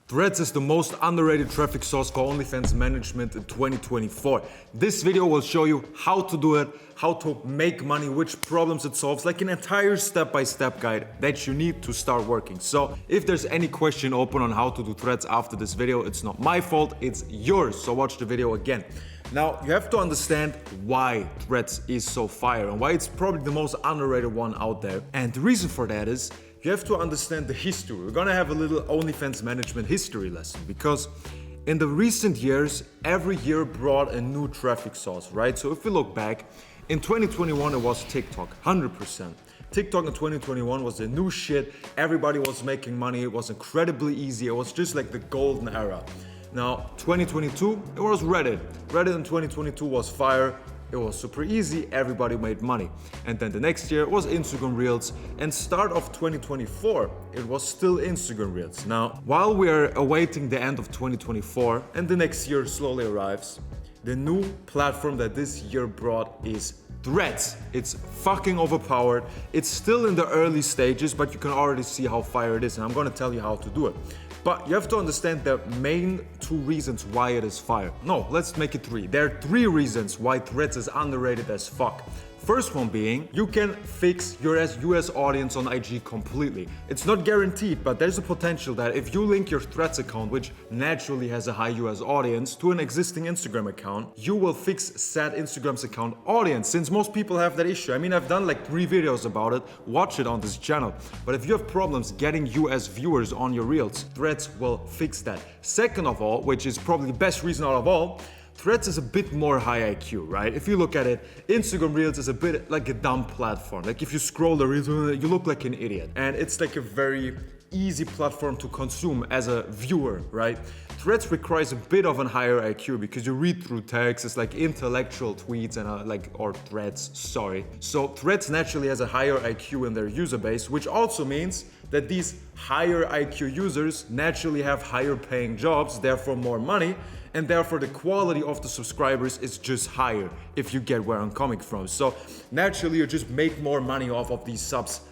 Threads is the most underrated traffic source for Onlyfans management in 2024. This video will show you how to do it, how to make money, which problems it solves, like an entire step-by-step guide that you need to start working. So if there's any question open on how to do Threads after this video, it's not my fault, it's yours. So watch the video again. Now, you have to understand why Threads is so fire and why it's probably the most underrated one out there. And the reason for that is you have to understand the history. We're gonna have a little Onlyfans management history lesson because in the recent years, every year brought a new traffic source, right? So if we look back, in 2021 it was TikTok, 100%. TikTok in 2021 was the new shit. Everybody was making money. It was incredibly easy. It was just like the golden era. Now, 2022, it was Reddit. Reddit in 2022 was fire. It was super easy, everybody made money. And then the next year was Instagram Reels, and start of 2024, it was still Instagram Reels. Now, while we are awaiting the end of 2024 and the next year slowly arrives, the new platform that this year brought is Threads. It's fucking overpowered. It's still in the early stages, but you can already see how fire it is, and I'm gonna tell you how to do it. But you have to understand the main two reasons why it is fire. No, let's make it three. There are three reasons why Threads is underrated as fuck. First one being, you can fix your US audience on IG completely. It's not guaranteed, but there's a potential that if you link your Threads account, which naturally has a high US audience, to an existing Instagram account, you will fix said Instagram's account audience, since most people have that issue. I mean, I've done like 3 videos about it, watch it on this channel. But if you have problems getting US viewers on your Reels, Threads will fix that. Second of all, which is probably the best reason out of all, Threads is a bit more high IQ, right? If you look at it, Instagram Reels is a bit like a dumb platform. Like if you scroll the Reels, you look like an idiot. And it's like a very easy platform to consume as a viewer, right? Threads requires a bit of a higher IQ because you read through text, it's like intellectual tweets and or threads, sorry. So Threads naturally has a higher IQ in their user base, which also means that these higher IQ users naturally have higher paying jobs, therefore more money, and therefore the quality of the subscribers is just higher, if you get where I'm coming from. So naturally you just make more money off of these subs,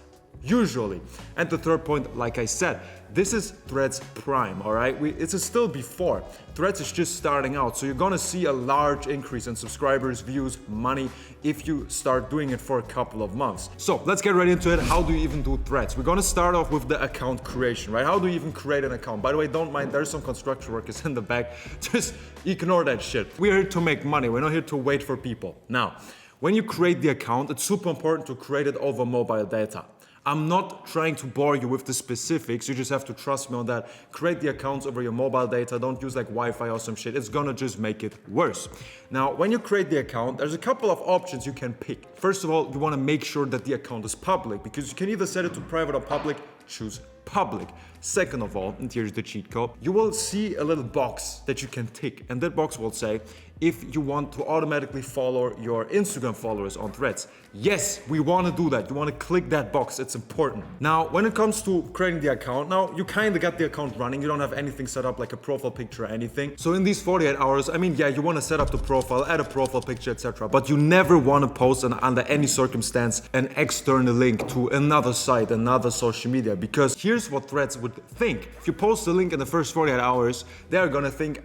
usually. And the third point, like I said, this is Threads Prime, all right? It's still before. Threads is just starting out, so you're gonna see a large increase in subscribers, views, money, if you start doing it for a couple of months. So let's get right into it. How do you even do Threads? We're gonna start off with the account creation, right? How do you even create an account? By the way, don't mind, there's some construction workers in the back. Just ignore that shit. We're here to make money. We're not here to wait for people. Now, when you create the account, it's super important to create it over mobile data. I'm not trying to bore you with the specifics, you just have to trust me on that. Create the accounts over your mobile data, don't use like Wi-Fi or some shit, it's gonna just make it worse. Now, when you create the account, there's a couple of options you can pick. First of all, you wanna make sure that the account is public, because you can either set it to private or public, choose public. Second of all, and here's the cheat code, you will see a little box that you can tick, and that box will say if you want to automatically follow your Instagram followers on Threads. Yes, we want to do that. You want to click that box, it's important. Now, when it comes to creating the account, now you kind of got the account running, you don't have anything set up like a profile picture or anything. So in these 48 hours, I mean, yeah, you want to set up the profile, add a profile picture, etc. But you never want to post under any circumstance an external link to another site, another social media, because here's what Threads would think. If you post a link in the first 48 hours, they're gonna think,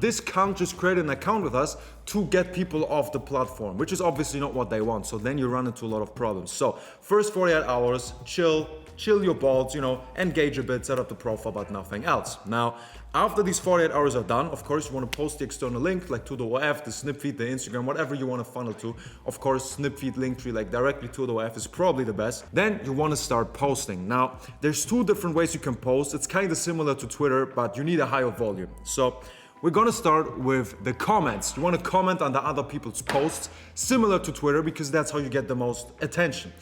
this cunt just created an account with us to get people off the platform, which is obviously not what they want. So then you run into a lot of problems. So first 48 hours, chill your balls, engage a bit, set up the profile, but nothing else. Now, after these 48 hours are done, of course, you want to post the external link, like to the OF, the snip feed, the Instagram, whatever you want to funnel to. Of course, snip feed, link tree, like directly to the OF is probably the best. Then you want to start posting. Now, there's 2 different ways you can post. It's kind of similar to Twitter, but you need a higher volume. So we're gonna start with the comments. You wanna comment on the other people's posts, similar to Twitter, because that's how you get the most attention.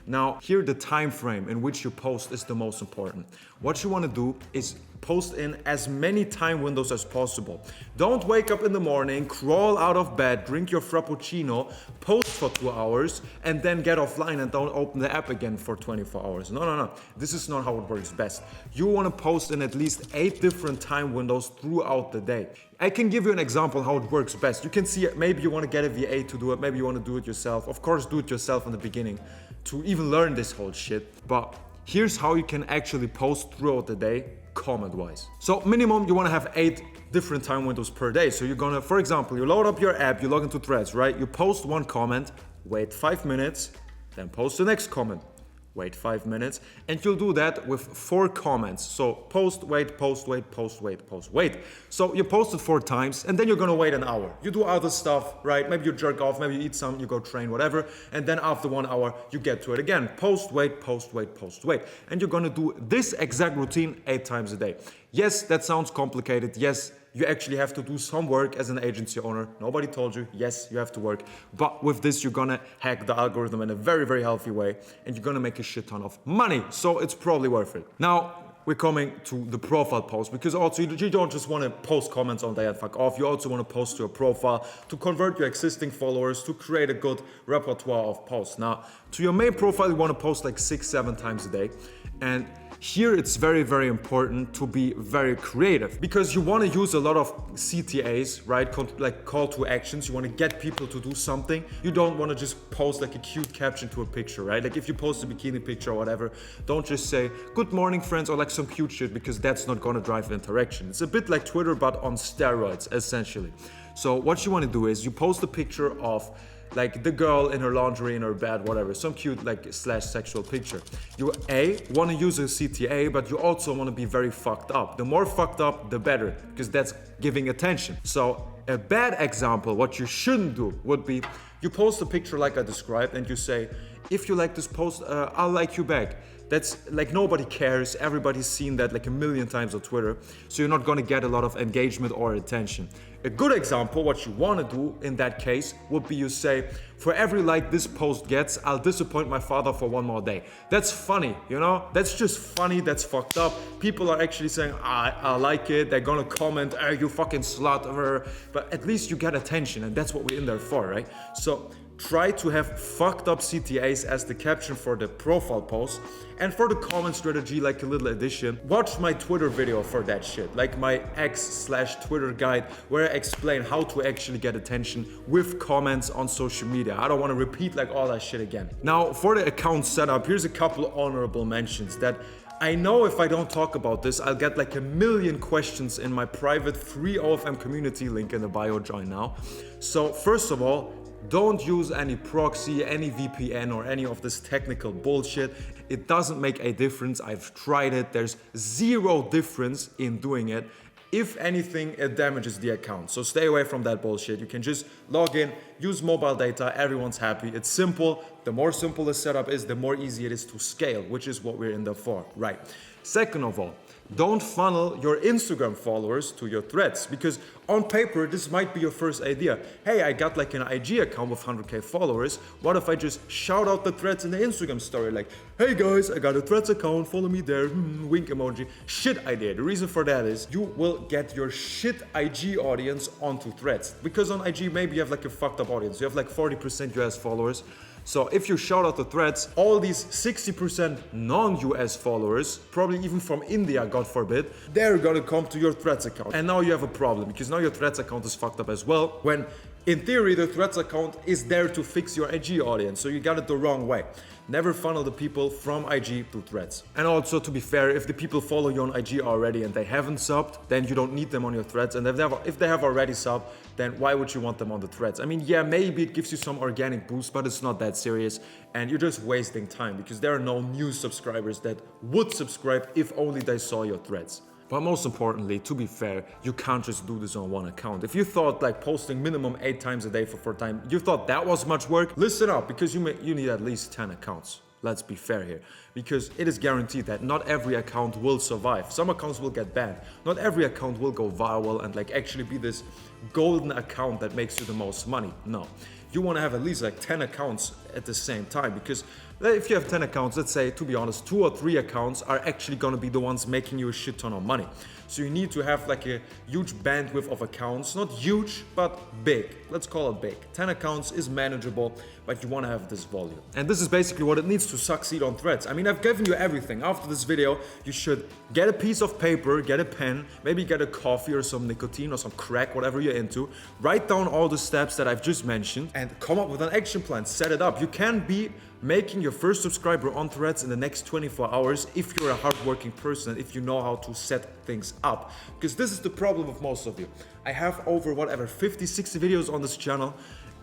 Now, here the time frame in which you post is the most important. What you wanna do is post in as many time windows as possible. Don't wake up in the morning, crawl out of bed, drink your frappuccino, post for 2 hours, and then get offline and don't open the app again for 24 hours. No. This is not how it works best. You want to post in at least 8 different time windows throughout the day. I can give you an example how it works best. You can see it. Maybe you want to get a VA to do it. Maybe you want to do it yourself. Of course, do it yourself in the beginning to even learn this whole shit. But here's how you can actually post throughout the day, comment-wise. So minimum, you wanna have 8 different time windows per day. So you're gonna, for example, you load up your app, you log into Threads, right? You post one comment, wait 5 minutes, then post the next comment. Wait 5 minutes, and you'll do that with 4 comments. So post, wait, post, wait, post, wait, post, wait. So you post it 4 times, and then you're gonna wait an hour. You do other stuff, right? Maybe you jerk off, maybe you eat some, you go train, whatever. And then after 1 hour, you get to it again. Post, wait, post, wait, post, wait. And you're gonna do this exact routine 8 times a day. Yes, that sounds complicated. Yes, you actually have to do some work as an agency owner. Nobody told you, yes, you have to work. But with this, you're gonna hack the algorithm in a very, very healthy way, and you're gonna make a shit ton of money. So it's probably worth it. Now, we're coming to the profile post, because also you don't just wanna post comments on there and fuck off. You also wanna post to a profile to convert your existing followers, to create a good repertoire of posts. Now, to your main profile, you wanna post like 6-7 times a day. And here it's very, very important to be very creative, because you want to use a lot of CTAs, right? Like call to actions. You want to get people to do something. You don't want to just post like a cute caption to a picture, right? Like if you post a bikini picture or whatever, don't just say good morning friends or like some cute shit, because that's not going to drive interaction. It's a bit like Twitter but on steroids essentially. So what you want to do is you post a picture of like the girl in her lingerie in her bed, whatever, some cute like slash sexual picture. You want to use a CTA, but you also want to be very fucked up. The more fucked up, the better, because that's giving attention. So a bad example, what you shouldn't do would be, you post a picture like I described and you say, if you like this post, I'll like you back. That's like nobody cares. Everybody's seen that like a million times on Twitter. So you're not gonna get a lot of engagement or attention. A good example, what you wanna do in that case would be you say, for every like this post gets, I'll disappoint my father for 1 more day. That's funny, you know? That's just funny, that's fucked up. People are actually saying, I like it. They're gonna comment, hey, you fucking slut, but at least you get attention, and that's what we're in there for, right? So try to have fucked up CTAs as the caption for the profile post. And for the comment strategy, like a little addition, watch my Twitter video for that shit. Like my X/Twitter guide, where I explain how to actually get attention with comments on social media. I don't want to repeat like all that shit again. Now, for the account setup, here's a couple honorable mentions that I know if I don't talk about this, I'll get like a million questions in my private free OFM community, link in the bio, join now. So first of all, don't use any proxy, any VPN, or any of this technical bullshit. It doesn't make a difference. I've tried it. There's zero difference in doing it. If anything, it damages the account. So stay away from that bullshit. You can just log in, use mobile data, everyone's happy. It's simple. The more simple the setup is, the more easy it is to scale, which is what we're in there for, right? Second of all, don't funnel your Instagram followers to your Threads, because on paper, this might be your first idea. Hey, I got like an IG account with 100K followers. What if I just shout out the Threads in the Instagram story? Like, hey guys, I got a Threads account, follow me there, wink emoji. Shit idea. The reason for that is you will get your shit IG audience onto Threads. Because on IG, maybe you have like a fucked up audience. You have like 40% US followers. So if you shout out the Threads, all these 60% non-US followers, probably even from India, God forbid, they're gonna come to your Threads account. And now you have a problem, because now your Threads account is fucked up as well, when in theory the Threads account is there to fix your IG audience. So you got it the wrong way. Never funnel the people from IG to Threads. And also, to be fair, if the people follow you on IG already and they haven't subbed, then you don't need them on your Threads. And if they have already subbed, then why would you want them on the Threads? I mean, yeah, maybe it gives you some organic boost, but it's not that serious. And you're just wasting time, because there are no new subscribers that would subscribe if only they saw your Threads. But most importantly, to be fair, you can't just do this on one account. If you thought like posting minimum 8 times a day for 4 times, you thought that was much work, listen up, because you need at least 10 accounts. Let's be fair here, because it is guaranteed that not every account will survive. Some accounts will get banned. Not every account will go viral and like actually be this golden account that makes you the most money. No, you want to have at least like 10 accounts at the same time, because if you have 10 accounts, let's say, to be honest, 2 or 3 accounts are actually going to be the ones making you a shit ton of money. So you need to have like a huge bandwidth of accounts, not huge, but big. Let's call it big. 10 accounts is manageable, but you want to have this volume. And this is basically what it needs to succeed on Threads. I mean, I've given you everything. After this video, you should get a piece of paper, get a pen, maybe get a coffee or some nicotine or some crack, whatever you're into. Write down all the steps that I've just mentioned and come up with an action plan. Set it up. You can be making your first subscriber on Threads in the next 24 hours if you're a hardworking person, if you know how to set things up. Because this is the problem of most of you. I have over 50, 60 videos on this channel,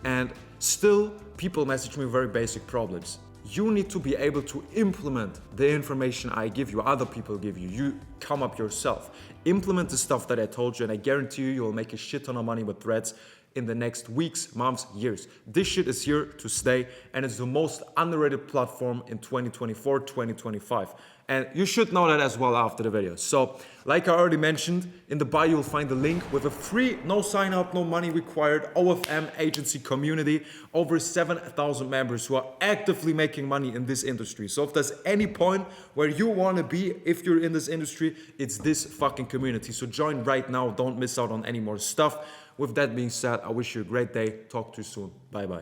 and still people message me very basic problems. You need to be able to implement the information I give you, other people give you. You come up yourself. Implement the stuff that I told you, and I guarantee you, you'll make a shit ton of money with Threads in the next weeks, months, years. This shit is here to stay, and it's the most underrated platform in 2024, 2025. And you should know that as well after the video. So, like I already mentioned, in the bio you'll find the link with a free, no sign up, no money required OFM agency community, over 7,000 members who are actively making money in this industry. So if there's any point where you want to be, if you're in this industry, it's this fucking community. So join right now, don't miss out on any more stuff. With that being said, I wish you a great day. Talk to you soon. Bye bye.